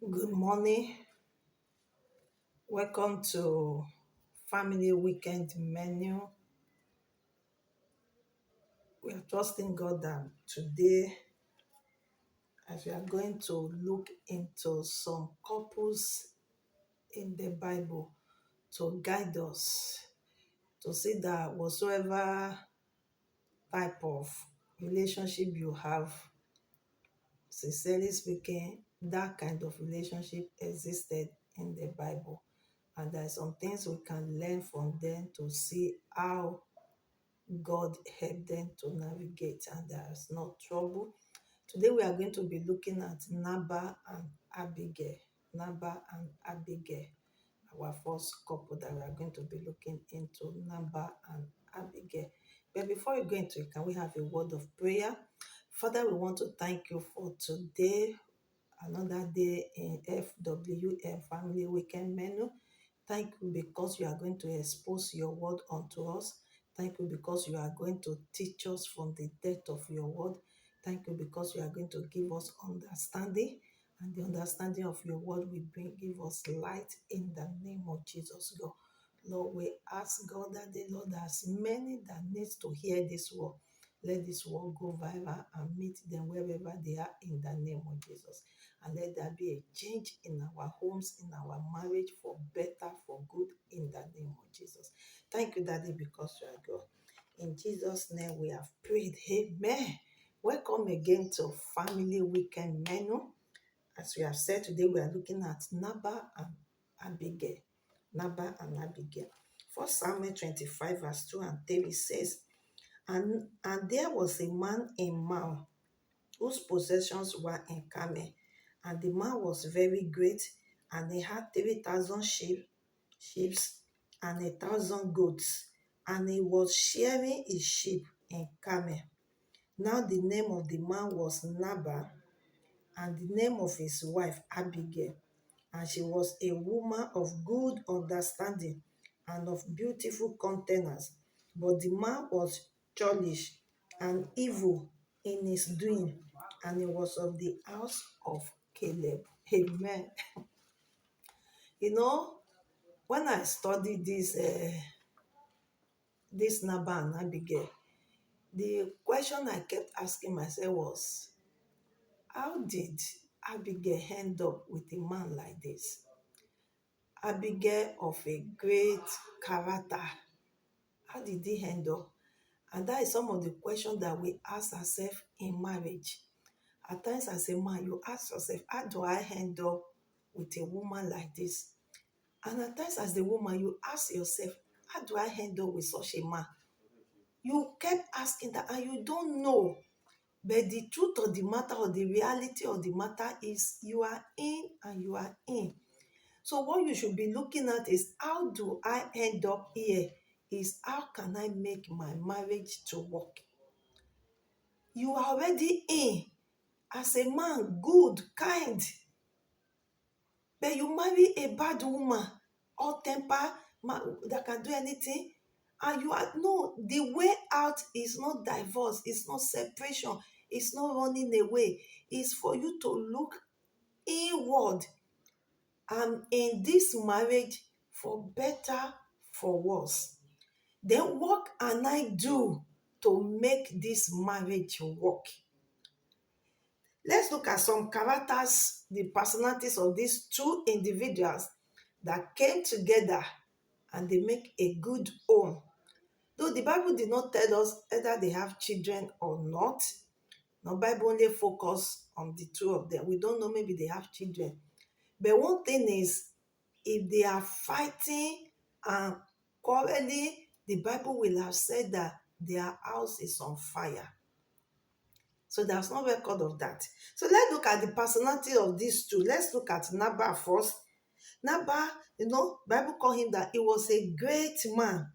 Good morning. Welcome to Family Weekend Menu. We are trusting God that today, as we are going to look into some couples in the Bible to guide us to see that whatsoever type of relationship you have, sincerely speaking, that kind of relationship existed in the Bible. And there are some things we can learn from them to see how God helped them to navigate and there's no trouble. Today we are going to be looking at Nabal and Abigail. Nabal and Abigail, our first couple that we are going to be looking into, Nabal and Abigail. But before we go into it, can we have a word of prayer? Father, we want to thank you for today, another day in FWM Family Weekend Menu. Thank you because you are going to expose your word unto us. Thank you because you are going to teach us from the depth of your word. Thank you because you are going to give us understanding, and the understanding of your word will give us light in the name of Jesus, God. Lord, we ask God that the Lord has many that needs to hear this word. Let this word go viral and meet them wherever they are in the name of Jesus. And let there be a change in our homes, in our marriage, for better, for good, in the name of Jesus. Thank you, Daddy, because you are God. In Jesus' name we have prayed. Amen. Welcome again to Family Weekend Menu. As we have said today, we are looking at Nabal and Abigail. Nabal and Abigail. First Samuel 25, verse 2 and 3 says, and there was a man in Mount whose possessions were in Carmel. And the man was very great, and he had 3,000 sheep and 1,000 goats, and he was shearing his sheep in Carmel. Now the name of the man was Nabal, and the name of his wife Abigail, and she was a woman of good understanding and of beautiful countenance. But the man was churlish and evil in his doing, and he was of the house of Caleb. Amen. You know, when I studied this Nabal and Abigail, the question I kept asking myself was, how did Abigail end up with a man like this? Abigail of a great character. How did he end up? And that is some of the questions that we ask ourselves in marriage. At times as a man, you ask yourself, how do I end up with a woman like this? And at times as the woman, you ask yourself, how do I end up with such a man? You kept asking that and you don't know. But the truth of the matter or the reality of the matter is you are in and you are in. So what you should be looking at is, how do I end up here? Is how can I make my marriage to work? You are already in as a man, good, kind, but you marry a bad woman, hot temper, that can do anything, and you are no. The way out is not divorce, it's not separation, it's not running away. It's for you to look inward. I'm in this marriage for better, for worse. Then what can I do to make this marriage work? Let's look at some characters, the personalities of these two individuals that came together and they make a good home. Though the Bible did not tell us whether they have children or not, the Bible only focus on the two of them. We don't know, maybe they have children. But one thing is, if they are fighting and quarreling, the Bible will have said that their house is on fire. So there's no record of that. So let's look at the personality of these two. Let's look at Nabal first. Nabal, Bible call him that he was a great man.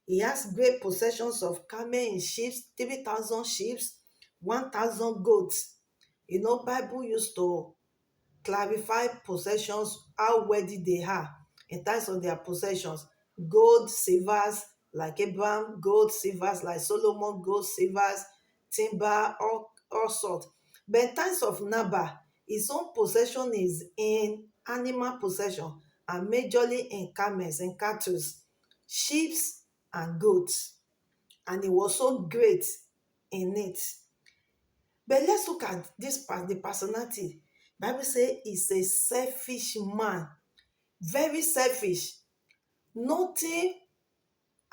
He has great possessions of camel and sheep, 3,000 sheep, 1,000 goats. Bible used to clarify possessions, how worthy they are in terms of their possessions. Gold, silvers like Abraham, gold, silvers like Solomon, gold, silvers, timber, all sorts. But in terms of Nabal, His own possession is in animal possession, and majorly in camels and cattle, sheep and goats. And he was so great in it. But let's look at this part, the personality. Bible says he's a selfish man, very selfish. Nothing,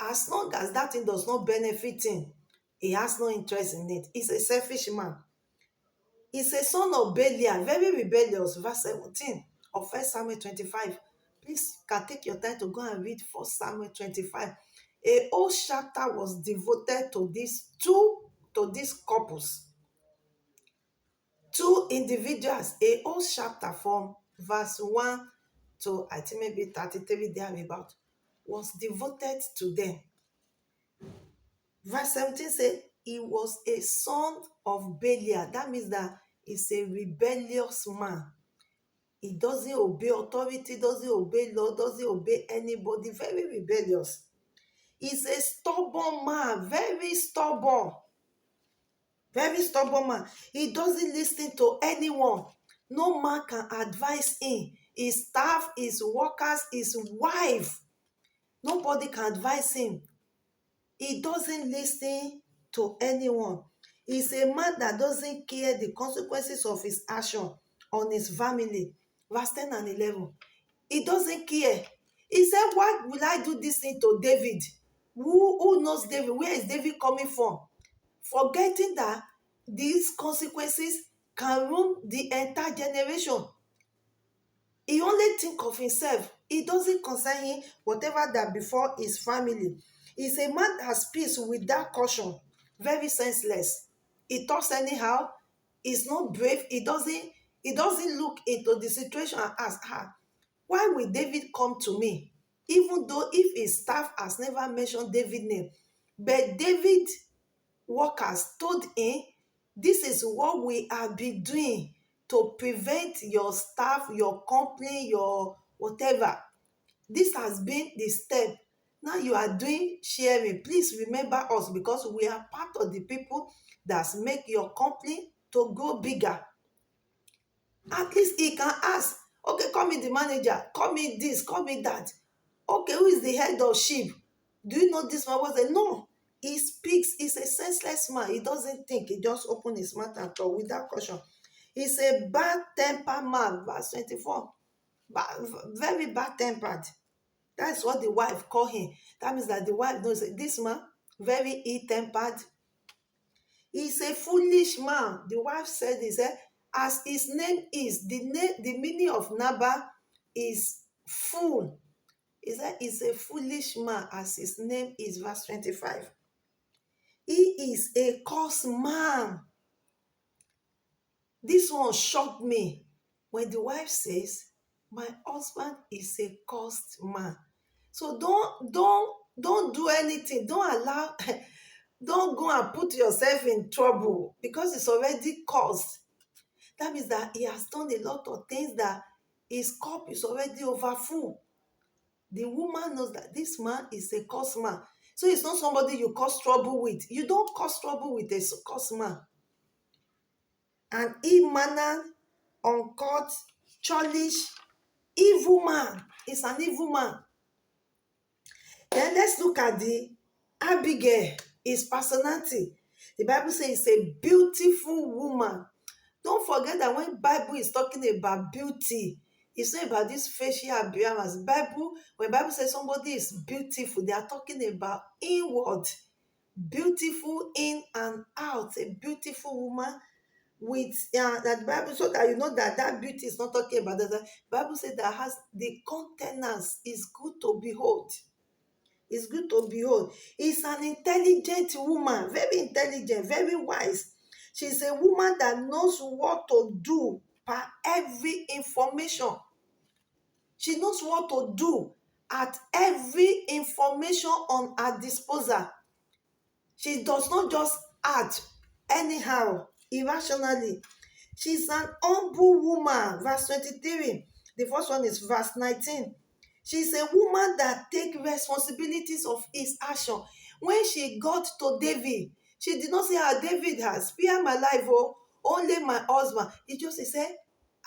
as long as that thing does not benefit him, he has no interest in it. He's a selfish man. He's a son of Belial, very rebellious. Verse 17 of 1 Samuel 25. Please, you can take your time to go and read 1 Samuel 25. A whole chapter was devoted to these couples, two individuals. A whole chapter from verse 1 to I think maybe 33 thereabout was devoted to them. Verse 17 says he was a son of Belial. That means that he's a rebellious man. He doesn't obey authority, doesn't obey law, doesn't obey anybody. Very rebellious. He's a stubborn man, very stubborn. Very stubborn man. He doesn't listen to anyone. No man can advise him. His staff, his workers, his wife. Nobody can advise him. He doesn't listen to anyone. He's a man that doesn't care the consequences of his action on his family. Verse 10 and 11. He doesn't care. He said, why will I do this thing to David? Who knows David? Where is David coming from? Forgetting that these consequences can ruin the entire generation. He only think of himself. It doesn't concern him whatever that before his family. He's a man that speaks without caution. Very senseless. He talks anyhow. He's not brave. He doesn't look into the situation and ask her, why will David come to me? Even though if his staff has never mentioned David's name. But David workers told him, this is what we have been doing to prevent your staff, your company, your whatever. This has been the step. Now you are doing sharing. Please remember us, because we are part of the people that make your company to grow bigger. At least he can ask, okay, call me the manager, call me this, call me that. Okay, who is the head of sheep? Do you know this man was a no? He speaks. He's a senseless man. He doesn't think. He just opens his mouth and talk without caution. He's a bad-tempered man. Verse 24. Very bad-tempered. That's what the wife called him. That means that the wife knows this man, very ill-tempered. He's a foolish man. The wife said, he said, as his name is, the meaning of Nabal is fool. He said, he's a foolish man as his name is, verse 25. He is a cursed man. This one shocked me. When the wife says, my husband is a cursed man. So don't do anything. Don't allow, don't go and put yourself in trouble because it's already cursed. That means that he has done a lot of things that his cup is already over full. The woman knows that this man is a cursed man. So it's not somebody you cause trouble with. You don't cause trouble with a cursed man. An ill-mannered, uncouth, churlish, evil man. It's an evil man. Then let's look at the Abigail, his personality. The Bible says he's a beautiful woman. Don't forget that when Bible is talking about beauty, it's not about this facial appearance. When Bible says somebody is beautiful, they are talking about inward, beautiful in and out. A beautiful woman with that Bible, so that you know that beauty is not talking about that. The Bible says that has the countenance is good to behold. It's good to behold. It's an intelligent woman, very intelligent, very wise. She's a woman that knows what to do per every information. She knows what to do at every information on her disposal. She does not just act anyhow, irrationally. She's an humble woman. Verse 23. The first one is verse 19. She's a woman that takes responsibilities of his action. When she got to David, she did not say, David has spared my life, or only my husband. He just said,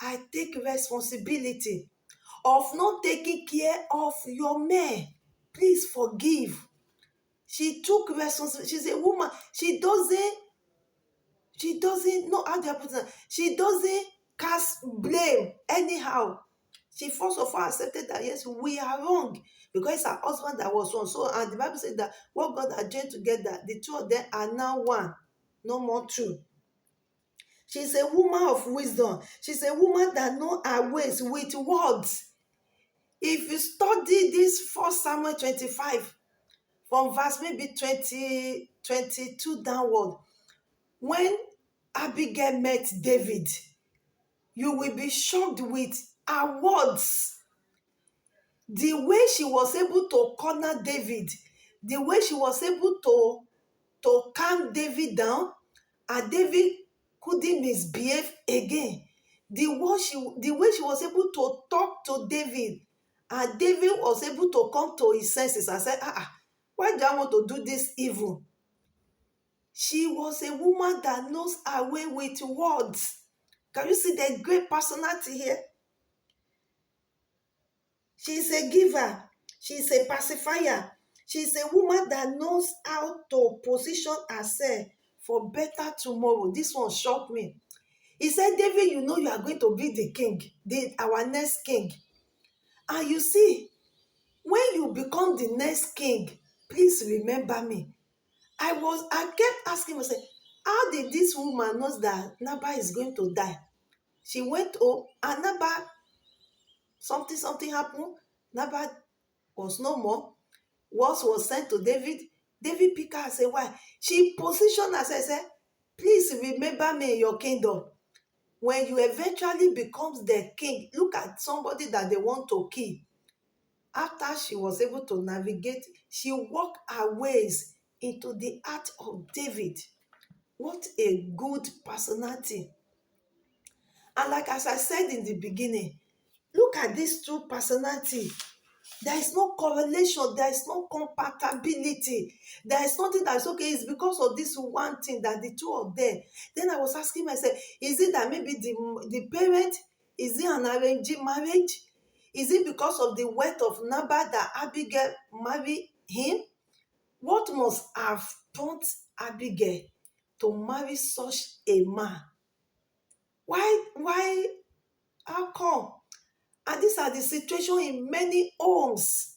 I take responsibility of not taking care of your man. Please forgive. She took responsibility. She's a woman. She doesn't know how to put it. She doesn't cast blame anyhow. She first of all accepted that yes, we are wrong because it's her husband that was wrong. So, and the Bible said that what God had joined together, the two of them are now one, no more two. She's a woman of wisdom. She's a woman that knows her ways with words. If you study this First Samuel 25, from verse maybe 22 downward, when Abigail met David, you will be shocked with her words. The way she was able to corner David, the way she was able to calm David down, and David couldn't misbehave again. The way she was able to talk to David, and David was able to come to his senses and say, why do I want to do this evil? She was a woman that knows her way with words. Can you see the great personality here? She's a giver. She's a pacifier. She's a woman that knows how to position herself for better tomorrow. This one shocked me. He said, David, you know you are going to be the king, our next king. And you see, when you become the next king, please remember me. I kept asking myself, how did this woman know that Nabal is going to die? She went home and Nabal, something happened. Nabal was no more. Words was sent to David. David picked her and said, why? She positioned herself and said, please remember me in your kingdom. When you eventually becomes the king, look at somebody that they want to kill. After she was able to navigate, she walked her ways into the heart of David. What a good personality. And like as I said in the beginning, look at these two personalities. There is no correlation. There is no compatibility. There is nothing that is okay. It's because of this one thing that the two of them. Then I was asking myself, is it that maybe the parent, is it an arranged marriage? Is it because of the wealth of Nabal that Abigail married him? What must have prompted Abigail to marry such a man? Why, how come? And these are the situation in many homes.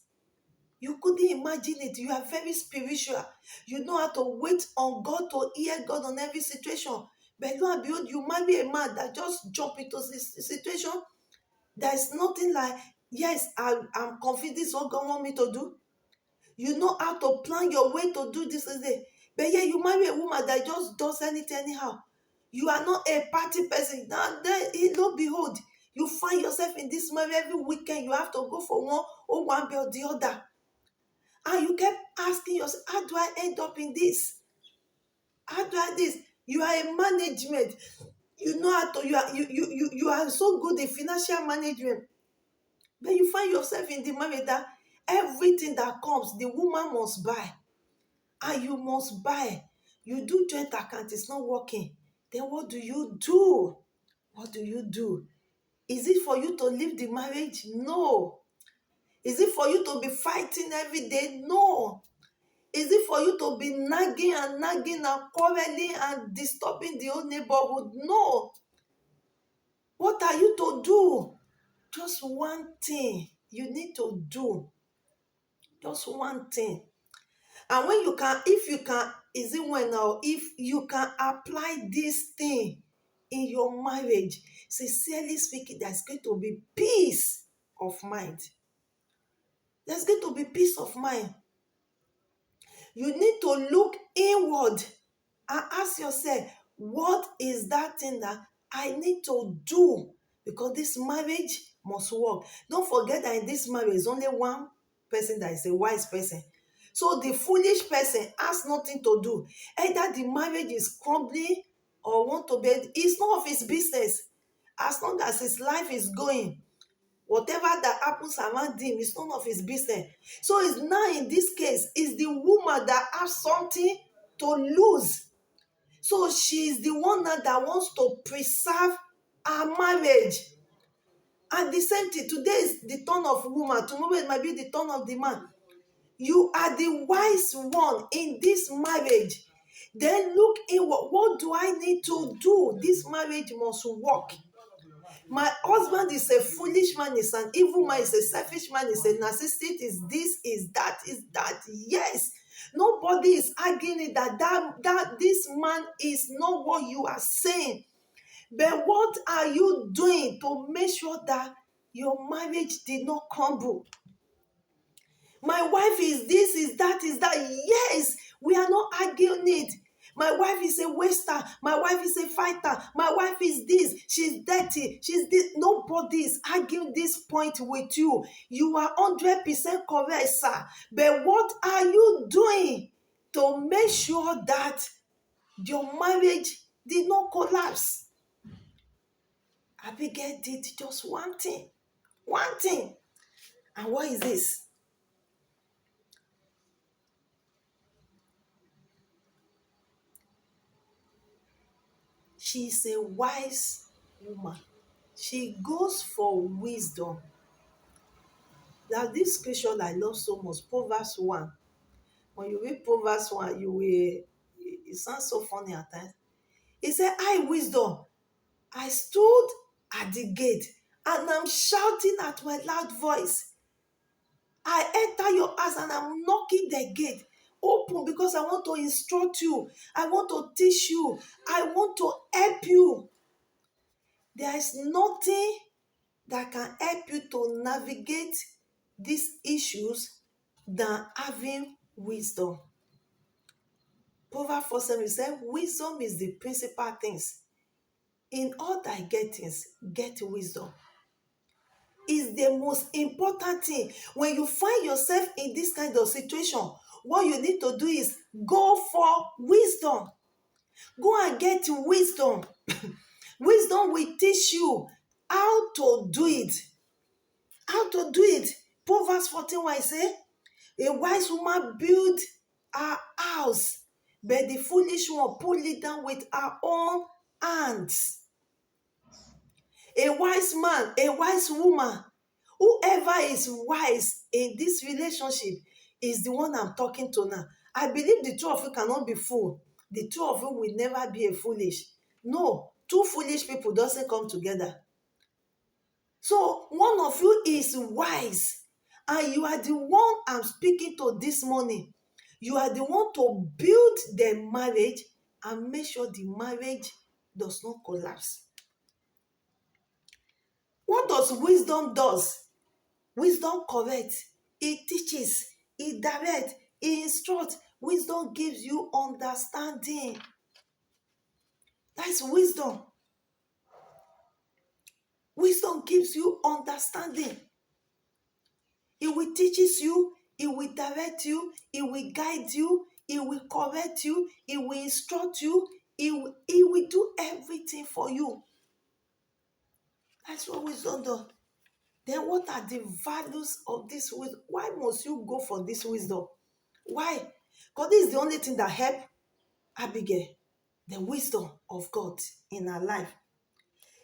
You couldn't imagine it. You are very spiritual. You know how to wait on God, to hear God on every situation. But lo and behold, you marry a man that just jump into this situation. There is nothing like, yes, I'm confident this is what God want me to do. You know how to plan your way to do this. But yeah, you marry a woman that just does anything anyhow. You are not a party person. Now, then, lo and behold, you find yourself in this marriage every weekend. You have to go for one or the other. And you kept asking yourself, how do I end up in this? How do I this? You are a management. You know how to, you are so good in financial management. But you find yourself in the marriage that everything that comes, the woman must buy. And you must buy. You do joint account, it's not working. Then what do you do? What do you do? Is it for you to leave the marriage? No. Is it for you to be fighting every day? No. Is it for you to be nagging and quarreling and disturbing the whole neighborhood? No. What are you to do? Just one thing you need to do. Just one thing. And when you can, if you can, is it when now? If you can apply this thing in your marriage, sincerely speaking, there's going to be peace of mind. There's going to be peace of mind. You need to look inward and ask yourself, what is that thing that I need to do? Because this marriage must work. Don't forget that in this marriage, there's only one person that is a wise person. So the foolish person has nothing to do. Either the marriage is crumbling or want to be, it's none of his business. As long as his life is going, whatever that happens around him is none of his business. So it's now in this case, it's the woman that has something to lose. So she's the one now that wants to preserve her marriage. And the same thing, today is the turn of woman, tomorrow it might be the turn of the man. You are the wise one in this marriage. Then look inward. What do I need to do? This marriage must work. My husband is a foolish man, is an evil man, is a selfish man, is a narcissist, is this, is that, is that. Yes. Nobody is arguing it that this man is not what you are saying. But what are you doing to make sure that your marriage did not crumble? My wife is this, is that, is that. Yes, we are not arguing it. My wife is a waster. My wife is a fighter. My wife is this. She's dirty. She's this. Nobody is arguing this point with you. You are 100% correct, sir. But what are you doing to make sure that your marriage did not collapse? Abigail did just one thing. One thing. And what is this? She is a wise woman. She goes for wisdom. Now, this scripture I love so much, Proverbs 1. When you read Proverbs 1, it sounds so funny at times. It said, I, wisdom, I stood at the gate and I'm shouting at my loud voice. I enter your house and I'm knocking the gate. Open, because I want to instruct you. I want to teach you. I want to help you. There is nothing that can help you to navigate these issues than having wisdom. Proverbs 4:7 says, wisdom is the principal things. In all thy gettings, get wisdom. Is the most important thing. When you find yourself in this kind of situation, what you need to do is go for wisdom. Go and get wisdom. Wisdom will teach you how to do it. How to do it. Proverbs 14:1 say, a wise woman built her house, but the foolish one pulled it down with her own hands. A wise man, a wise woman, whoever is wise in this relationship is the one I'm talking to now. I believe the two of you cannot be fool. The two of you will never be a foolish. No, two foolish people doesn't come together. So one of you is wise, and you are the one I'm speaking to this morning. You are the one to build the marriage and make sure the marriage does not collapse. What does wisdom does? Wisdom corrects, it teaches, it directs, it instructs. Wisdom gives you understanding. That's wisdom. Wisdom gives you understanding. It will teaches you, it will direct you, it will guide you, it will correct you, it will instruct you, it will do everything for you. That's what wisdom does. Then what are the values of this wisdom? Why must you go for this wisdom? Why? Because this is the only thing that helps Abigail, the wisdom of God in her life.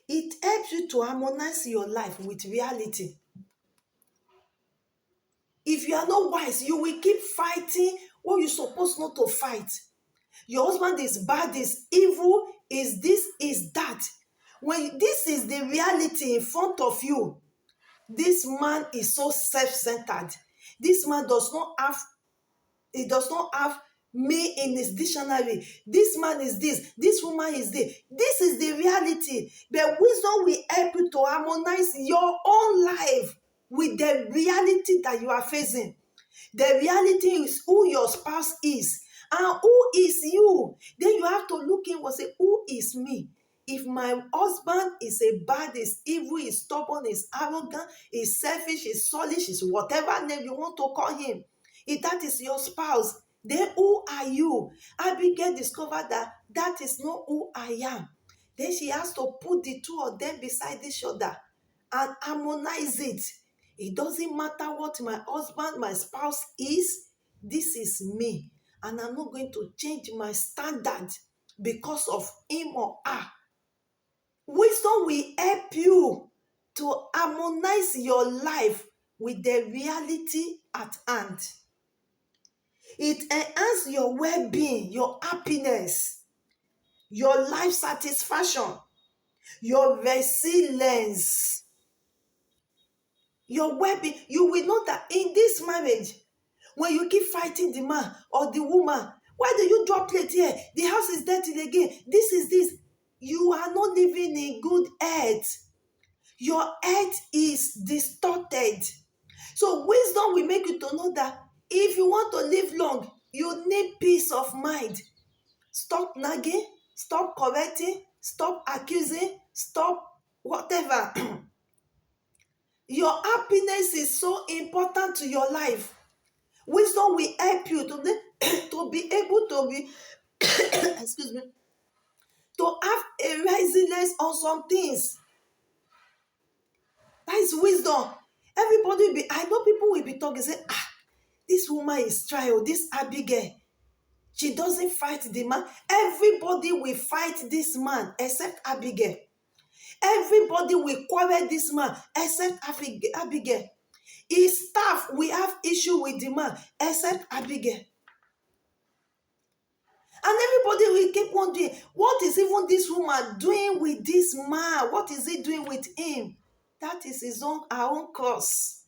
It helps you to harmonize your life with reality. If you are not wise, you will keep fighting what you're supposed not to fight. Your husband is bad, is evil, is this, is that. When this is the reality in front of you, this man is so self-centered. This man does not have me in his dictionary. This man is this woman is this. This is the reality. But wisdom will help you to harmonize your own life with the reality that you are facing. The reality is who your spouse is and who is you. Then you have to look in and say, who is me? If my husband is a bad, is evil, is stubborn, is arrogant, is selfish, is soulish, is whatever name you want to call him, if that is your spouse, then who are you? Abigail discovered that that is not who I am. Then she has to put the two of them beside each other and harmonize it. It doesn't matter what my husband, my spouse is. This is me. And I'm not going to change my standard because of him or her. Wisdom will help you to harmonize your life with the reality at hand. It enhances your well-being, your happiness, your life satisfaction, your resilience, your well-being. You will know that in this marriage, when you keep fighting the man or the woman, why do you drop plate here? The house is dirty again. This is this. You are not living in good health. Your health is distorted. So wisdom will make you to know that if you want to live long, you need peace of mind. Stop nagging, stop correcting, stop accusing, stop whatever. Your happiness is so important to your life. Wisdom will help you to be able to be excuse me, to have a resilience on some things. That is wisdom. Everybody will be, I know people will be talking, say, this woman is trial, this Abigail. She doesn't fight the man. Everybody will fight this man except Abigail. Everybody will quarrel this man except Abigail. His staff will have issue with the man except Abigail. And everybody will keep wondering, what is even this woman doing with this man? What is he doing with him? That is her own cross.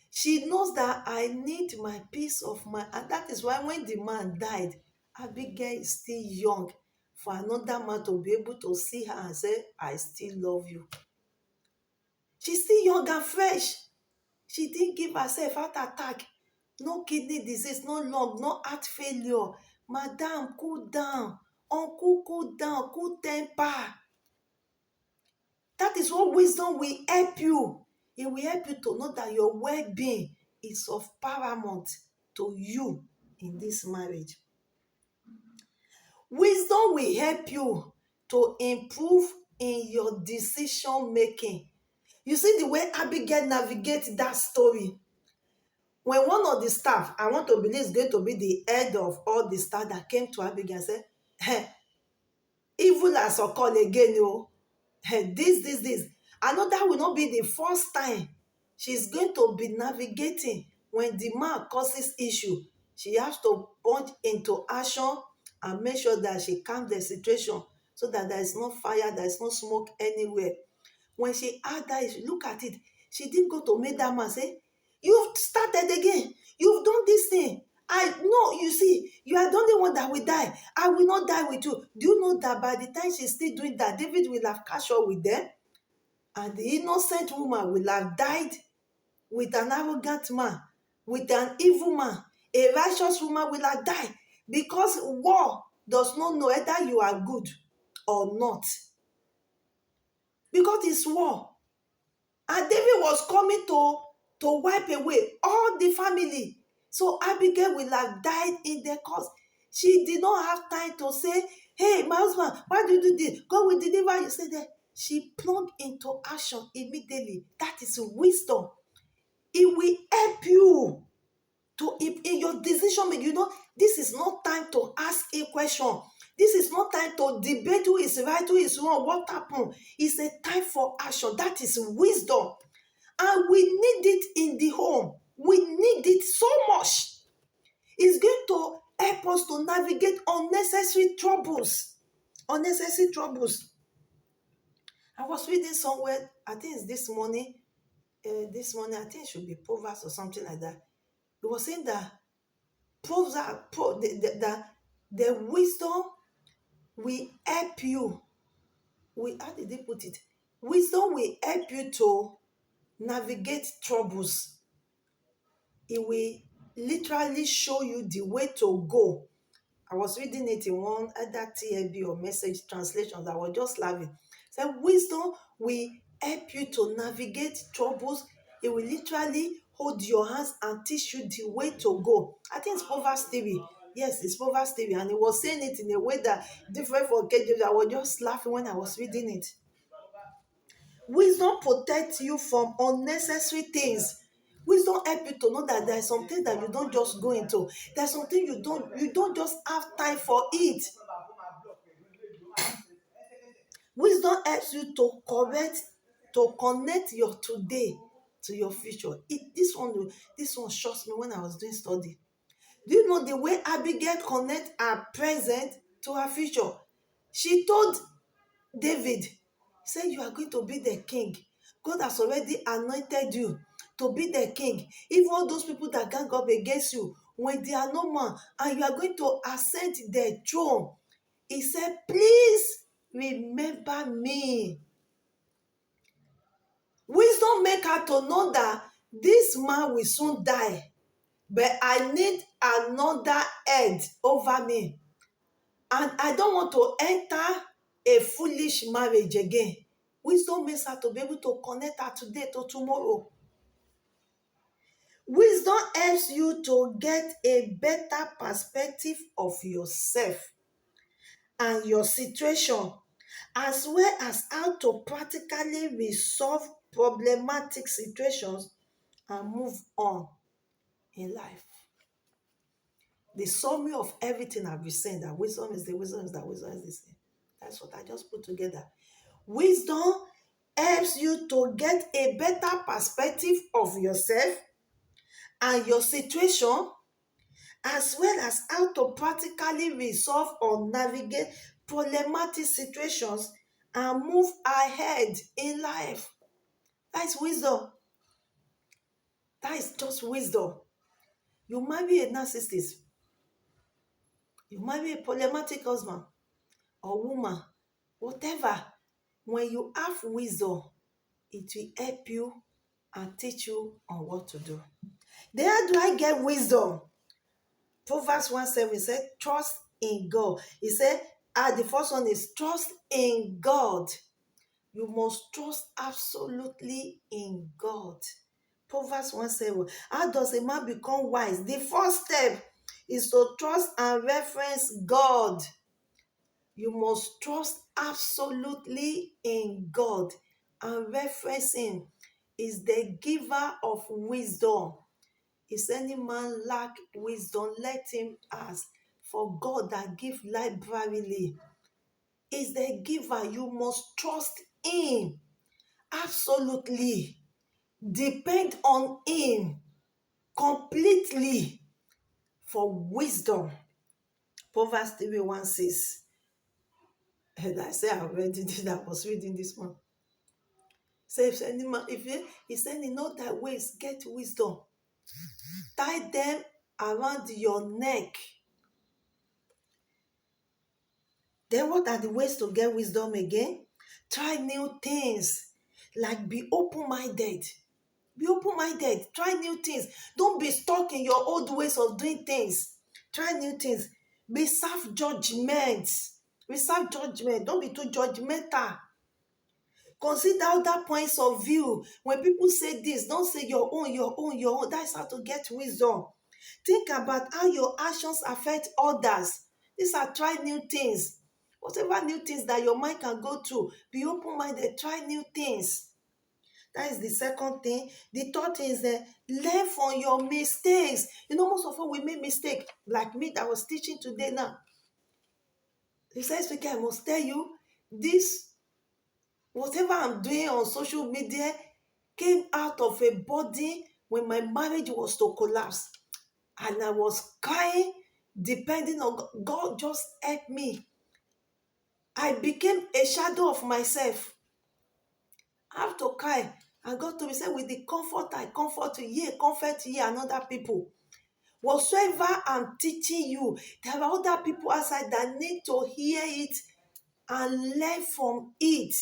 She knows that I need my peace of mind. And that is why when the man died, Abigail is still young for another man to be able to see her and say, I still love you. She's still young and fresh. She didn't give herself heart attack. No kidney disease, no lung, no heart failure. Madam, cool down. Uncle, cool down. Cool temper. That is what wisdom will help you. It will help you to know that your well-being is of paramount to you in this marriage. Wisdom will help you to improve in your decision making. You see the way Abigail navigates that story. When one of the staff, I want to believe is going to be the head of all the staff that came to Abigail and said, hey, evil has occurred again, hey, this. I know that will not be the first time she's going to be navigating when the man causes issue. She has to plunge into action and make sure that she calms the situation so that there is no fire, there is no smoke anywhere. When she had that issue, look at it. She didn't go to meet that man say, you've started again. You've done this thing. I know, you see, you are the only one that will die. I will not die with you. Do you know that by the time she's still doing that, David will have catch up with them? And the innocent woman will have died with an arrogant man, with an evil man. A righteous woman will have died because war does not know whether you are good or not. Because it's war. And David was coming to wipe away all the family. So Abigail will have died in the cause. She did not have time to say, hey, my husband, why do you do this? God will deliver you. Say that. She plunged into action immediately. That is wisdom. It will help you to in your decision making. You know, this is not time to ask a question. This is not time to debate who is right, who is wrong, what happened. It's a time for action. That is wisdom. And we need it in the home. We need it so much. It's going to help us to navigate unnecessary troubles. Unnecessary troubles. I was reading somewhere, I think it's this morning, I think it should be Proverbs or something like that. It was saying that the wisdom will help you. How did they put it? Wisdom will help you to navigate troubles. It will literally show you the way to go. I was reading it in one other TLB or message translation that I was just laughing. So wisdom will help you to navigate troubles. It will literally hold your hands and teach you the way to go. I think it's Proverbs 3. Yes, it's Proverbs 3. And it was saying it in a way that different from KJV. I was just laughing when I was reading it. Wisdom protects you from unnecessary things. Wisdom help you to know that there is something that you don't just go into. There's something you don't just have time for it. Wisdom helps you to correct to connect your today to your future. This one shocks me when I was doing study. Do you know the way Abigail connect her present to her future? She told David, he said, you are going to be the king. God has already anointed you to be the king. Even all those people that gang up against you, when they are no more, and you are going to ascend the throne, he said, please remember me. Wisdom make her to know that this man will soon die, but I need another head over me. And I don't want to enter a foolish marriage again. Wisdom makes her to be able to connect her today to tomorrow. Wisdom helps you to get a better perspective of yourself and your situation, as well as how to practically resolve problematic situations and move on in life. The summary of everything I've been saying, that wisdom is the wisdom is that wisdom is this thing. That's what I just put together. Wisdom helps you to get a better perspective of yourself and your situation, as well as how to practically resolve or navigate problematic situations and move ahead in life. That's wisdom. That is just wisdom. You might be a narcissist. You might be a problematic husband or woman, whatever. When you have wisdom, it will help you and teach you on what to do. Then how do I get wisdom? Proverbs 1:7 said, trust in God. He said, the first one is trust in God. You must trust absolutely in God. Proverbs 1:7. How does a man become wise? The first step is to trust and reference God. You must trust absolutely in God and reference Him. Is the giver of wisdom. Is any man lack wisdom, let him ask. For God that give liberally is the giver. You must trust Him absolutely. Depend on Him completely for wisdom. Proverbs 3:1 says, and I say I already did, I was reading this one. Say, if any man, if he said, in all thy ways, get wisdom. Tie them around your neck. Then what are the ways to get wisdom again? Try new things. Like be open-minded. Be open-minded. Try new things. Don't be stuck in your old ways of doing things. Try new things. Be self-judgment. Reserve judgment. Don't be too judgmental. Consider other points of view. When people say this, don't say your own, your own, your own. That's how to get wisdom. Think about how your actions affect others. These are try new things. Whatever new things that your mind can go through, be open-minded. Try new things. That is the second thing. The third thing is learn from your mistakes. You know, most of all, we make mistakes. Like me that was teaching today now. He says, speaking, I must tell you, this, whatever I'm doing on social media came out of a body when my marriage was to collapse. And I was crying, depending on God. God just helped me. I became a shadow of myself. I have to cry. And God told me, say, with the comfort I comfort you, ye comfort ye and other people. Whatsoever I'm teaching you, there are other people outside that need to hear it and learn from it.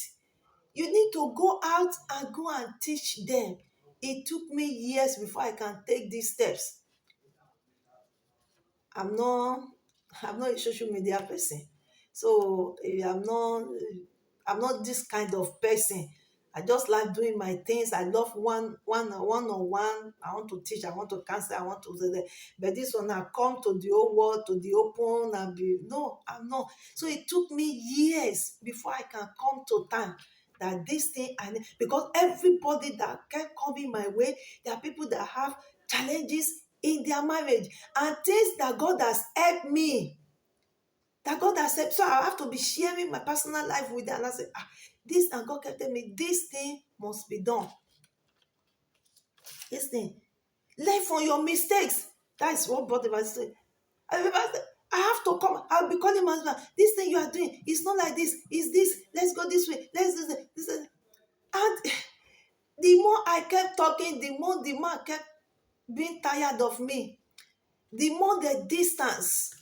You need to go out and go and teach them. It took me years before I can take these steps. I'm not a social media person. So I'm not this kind of person. I just like doing my things. I love one-on-one. I want to teach, I want to counsel, I want to do that. But this one, I come to the whole world, to the open, and be, no, I'm not. So it took me years before I can come to time that this thing, because everybody that can come in my way, there are people that have challenges in their marriage and things that God has helped me. That God accepts. So I have to be sharing my personal life with them. And I say, this, and God kept telling me, this thing must be done. This thing. Learn from your mistakes. That is what brought the verse. I have to come. I'll be calling my husband. This thing you are doing, it's not like this. It's this. Let's go this way. Let's do this. And the more I kept talking, the more the man kept being tired of me. The more the distance.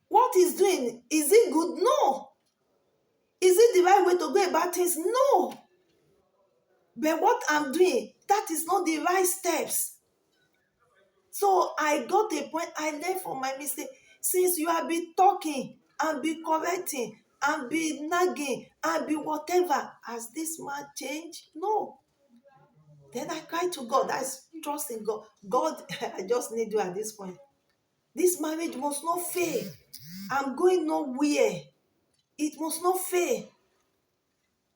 What he's doing, is it good? No. Is it the right way to go about things? No. But what I'm doing, that is not the right steps. So I got a point, I learned from my mistake. Since you have been talking and be correcting and be nagging and be whatever, has this man changed? No. Then I cried to God. That's trusting God. God, I just need you at this point. This marriage must not fail. I'm going nowhere. It must not fail.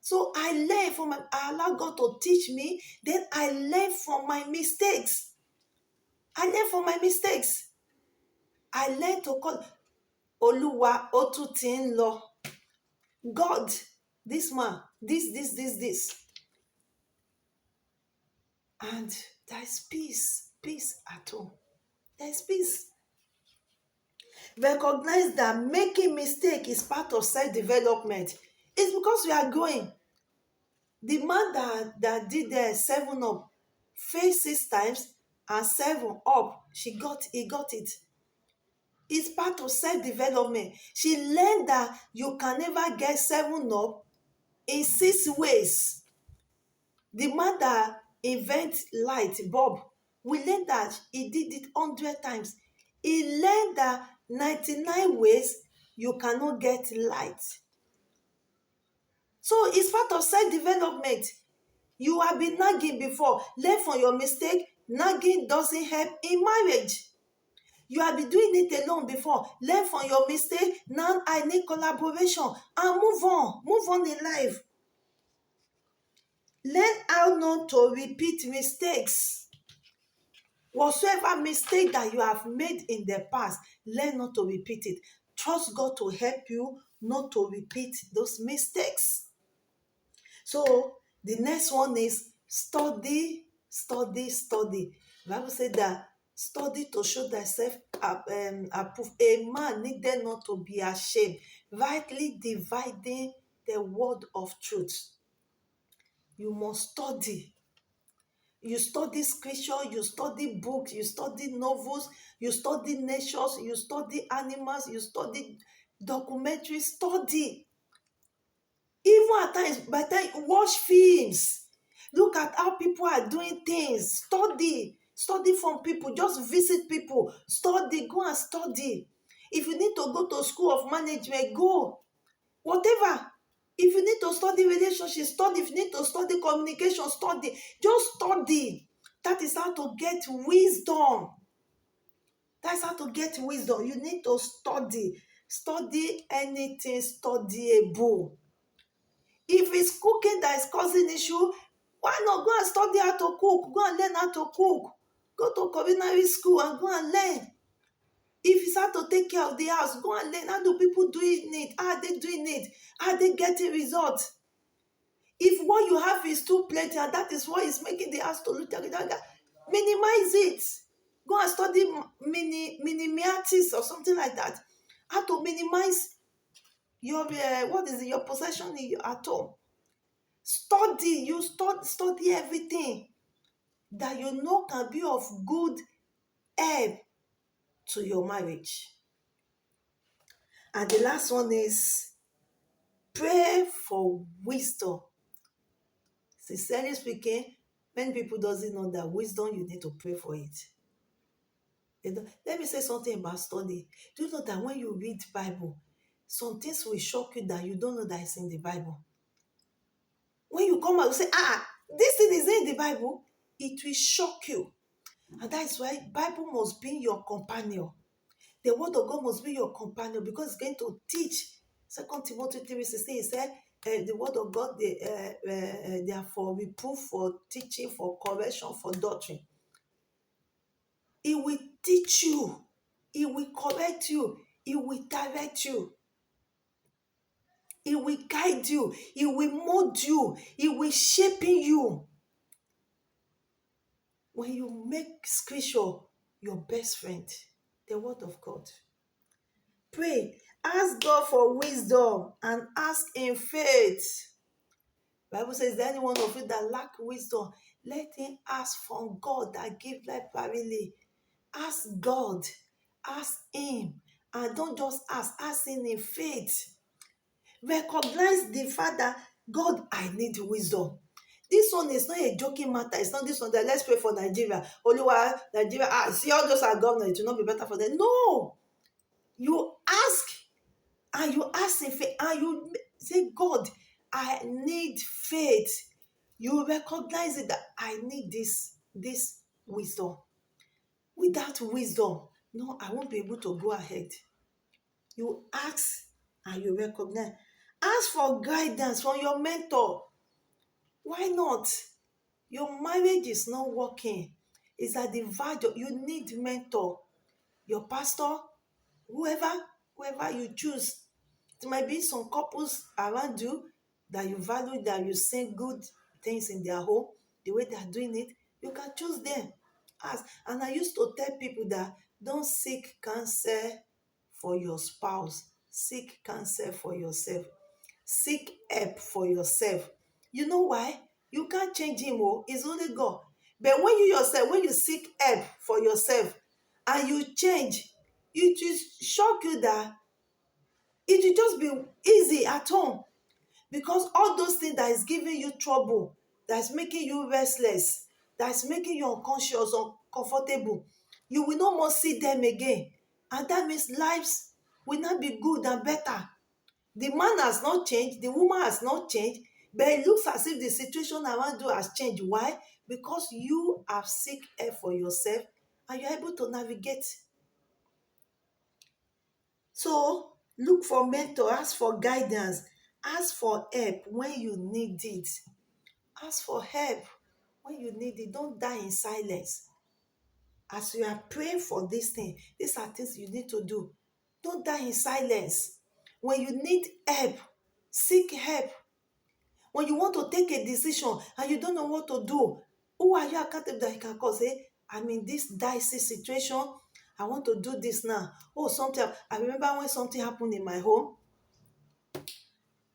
So I learned I allow God to teach me. Then I learned from my mistakes. I learned from my mistakes. I learned to call Oluwa Otutin Law. God, this man, this. And there's peace. Peace at home. There's peace. Recognize that making mistake is part of self-development. It's because we are growing. The man that did the 7 up failed 6 times and 7 up. He got it. It's part of self-development. She learned that you can never get 7 up in 6 ways. The man that invent light bulb, we learned that he did it 100 times. He learned that 99 ways you cannot get light. So it's part of self-development. You have been nagging before. Learn from your mistake. Nagging doesn't help in marriage. You have been doing it alone before. Learn from your mistake. Now I need collaboration. And move on. Move on in life. Learn how not to repeat mistakes. Whatsoever mistake that you have made in the past, learn not to repeat it. Trust God to help you not to repeat those mistakes. So the next one is study. The Bible said that study to show thyself approved. A man needed not to be ashamed, rightly dividing the word of truth. You must study. You study scripture, you study books, you study novels, you study natures, you study animals, you study documentaries, study. Even at times, by the time, watch films. Look at how people are doing things. Study. Study from people. Just visit people. Study. Go and study. If you need to go to school of management, go. Whatever. If you need to study relationships, study. If you need to study communication, study. Just study. That is how to get wisdom. That's how to get wisdom. You need to study. Study anything studyable. If it's cooking that is causing issue, why not go and study how to cook? Go and learn how to cook. Go to culinary school and go and learn. If it's how to take care of the house, go and learn. How do people doing it? How are they doing it? How are they getting results? If what you have is too plenty and that is what is making the house to look like that, minimize it. Go and study minimiatis or something like that. How to minimize your your possession at home. Study. You study everything that you know can be of good help to your marriage. And the last one is pray for wisdom. Sincerely speaking, many people doesn't know that wisdom, you need to pray for it. Let me say something about study. Do you know that when you read Bible, some things will shock you that you don't know that it's in the Bible? When you come out, you say, this thing is in the Bible. It will shock you. And that is why Bible must be your companion. The word of God must be your companion because it's going to teach. 2 Timothy 3:16, he said, the word of God, they are for reproof, for teaching, for correction, for doctrine. It will teach you. He will correct you. He will direct you. He will guide you. He will mold you. He will shape you. When you make scripture your best friend, the word of God, pray. Ask God for wisdom and ask in faith. Bible says, is there any one of you that lack wisdom? Let him ask from God that give life freely. Ask God. Ask him. And don't just ask him in faith. Recognize the fact that God, I need wisdom. This one is not a joking matter. It's not this one that let's pray for Nigeria. Oluwa, Nigeria, see all those are governors, it will not be better for them. No. You ask, and you ask in faith, and you say, God, I need faith. You recognize it that I need this wisdom. Without wisdom, no, I won't be able to go ahead. You ask and you recognize. Ask for guidance from your mentor. Why not? Your marriage is not working. It's at the verge of, you need mentor. Your pastor, whoever you choose. It might be some couples around you that you value, that you see good things in their home, the way they are doing it. You can choose them. Ask. And I used to tell people that don't seek counsel for your spouse. Seek counsel for yourself. Seek help for yourself. You know why? You can't change him, it's only God. But when you yourself, when you seek help for yourself and you change, it will shock you that it will just be easy at home. Because all those things that is giving you trouble, that is making you restless, that is making you unconscious, uncomfortable, you will no more see them again. And that means lives will not be good and better. The man has not changed, the woman has not changed, but it looks as if the situation around you has changed. Why? Because you have seek help for yourself and you're able to navigate. So look for mentor, ask for guidance, ask for help when you need it. Ask for help when you need it. Don't die in silence. As you are praying for this thing, these are things you need to do. Don't die in silence. When you need help, seek help. When you want to take a decision and you don't know what to do, who are you accountable that you can call? Say, I'm in this dicey situation. I want to do this now. Oh, something. I remember when something happened in my home.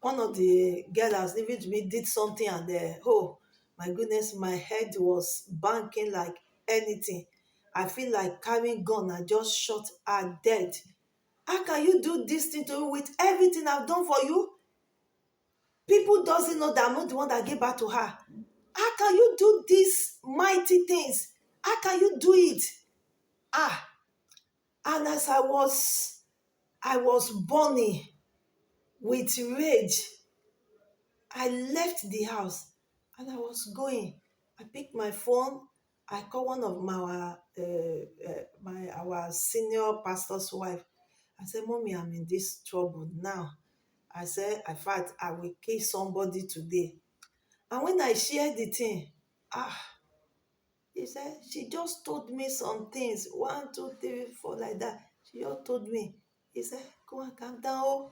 One of the girls that was living with me did something, and oh my goodness, my head was banking like anything. I feel like carrying gun and just shot her dead. How can you do this thing to me with everything I've done for you? People doesn't know that I'm not the one that gave back to her. How can you do these mighty things? How can you do it? And as I was burning with rage, I left the house and I was going. I picked my phone. I called one of our senior pastor's wife. I said, Mommy, I'm in this trouble now. I said, in fact, I will kill somebody today. And when I shared the thing, he said, she just told me some things. 1, 2, 3, 4, like that. She just told me. He said, go and calm down.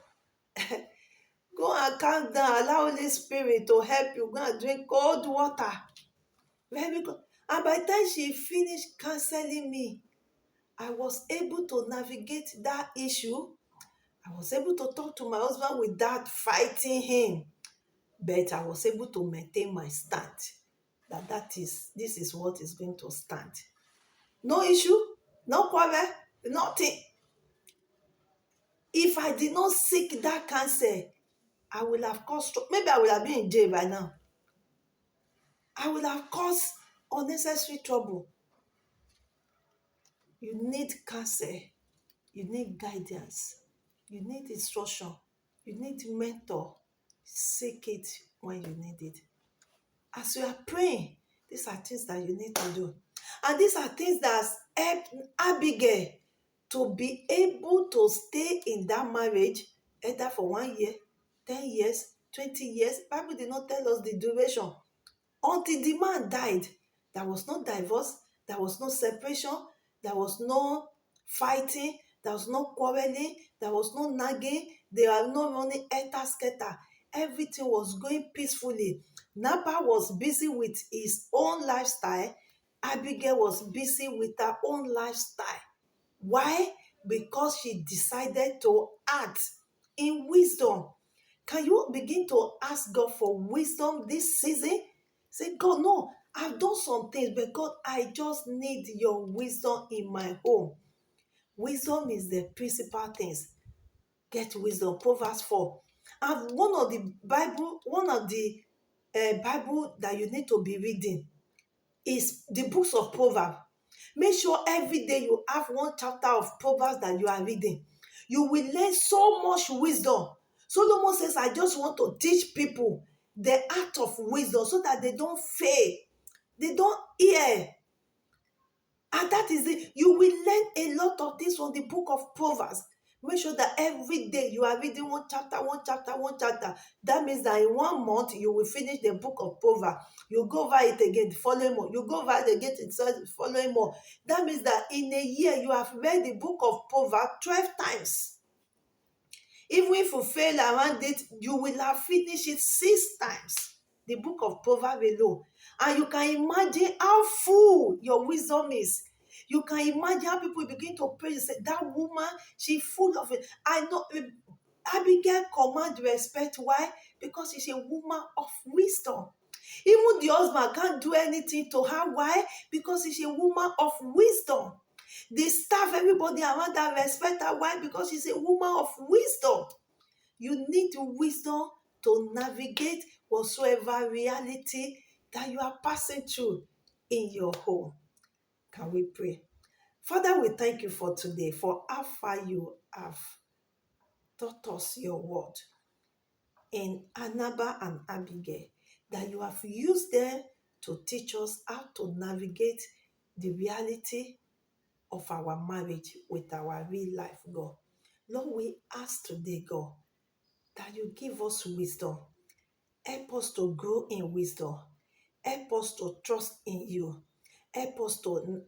Go and calm down. Allow Holy Spirit to help you. Go and drink cold water. Very good. And by the time she finished counseling me, I was able to navigate that issue. I was able to talk to my husband without fighting him. But I was able to maintain my stand. This is what is going to stand. No issue, no quarrel, nothing. If I did not seek that counsel, I will have caused, maybe I would have been in jail by now. I will have caused unnecessary trouble. You need counsel. You need guidance. You need instruction. You need mentor. Seek it when you need it. As you are praying, these are things that you need to do. And these are things that helped Abigail to be able to stay in that marriage, either for 1 year, 10 years, 20 years. Bible did not tell us the duration. Until the man died, there was no divorce, there was no separation, there was no fighting, there was no quarreling, there was no nagging, there are no running etta-sketa. Everything was going peacefully. Nabal was busy with his own lifestyle. Abigail was busy with her own lifestyle. Why? Because she decided to act in wisdom. Can you begin to ask God for wisdom this season? Say, God, no, I've done some things, but God, I just need your wisdom in my home. Wisdom is the principal things. Get wisdom. Proverbs 4. And one of the Bible that you need to be reading is the books of Proverbs. Make sure every day you have one chapter of Proverbs that you are reading. You will learn so much wisdom. Solomon says, I just want to teach people the art of wisdom so that they don't fail. They don't hear. And that is it. You will learn a lot of things from the book of Proverbs. Make sure that every day you are reading one chapter, one chapter, one chapter. That means that in 1 month you will finish the book of Proverbs. You go over it again the following month. You go over it again the following month. That means that in a year you have read the book of Proverbs 12 times. Even if you fail around it, you will have finished it 6 times. The book of Proverbs alone. And you can imagine how full your wisdom is. You can imagine how people begin to pray and say, that woman, she's full of it. I know Abigail command respect. Why? Because she's a woman of wisdom. Even the husband can't do anything to her. Why? Because she's a woman of wisdom. The staff, everybody around her respect her. Why? Because she's a woman of wisdom. You need wisdom to navigate whatsoever reality that you are passing through in your home. Can we pray? Father, we thank you for today, for how far you have taught us your word in Nabal and Abigail, that you have used them to teach us how to navigate the reality of our marriage with our real life, God. Lord, we ask today, God, that you give us wisdom. Help us to grow in wisdom. Help us to trust in you. Help us to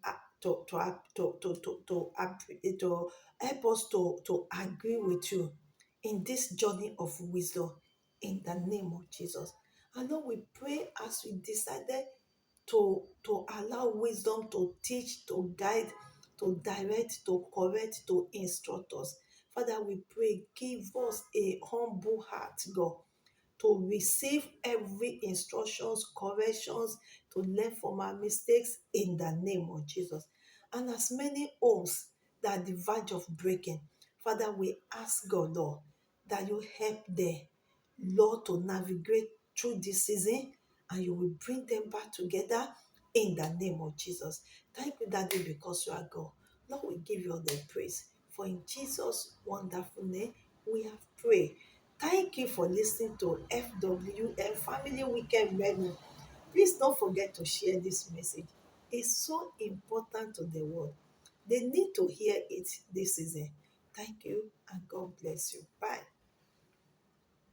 help us to agree with you in this journey of wisdom in the name of Jesus. And Lord, we pray as we decided to allow wisdom to teach, to guide, to direct, to correct, to instruct us. Father, we pray, give us a humble heart, God, to receive every instructions, corrections, to learn from our mistakes in the name of Jesus. And as many homes that are the verge of breaking, Father, we ask God, Lord, that you help them, Lord, to navigate through this season, and you will bring them back together in the name of Jesus. Thank you, Daddy, because you are God. Lord, we give you all the praise. For in Jesus' wonderful name, we have prayed. Thank you for listening to FWM Family Weekend Menu. Please don't forget to share this message. It's so important to the world. They need to hear it this season. Thank you and God bless you. Bye.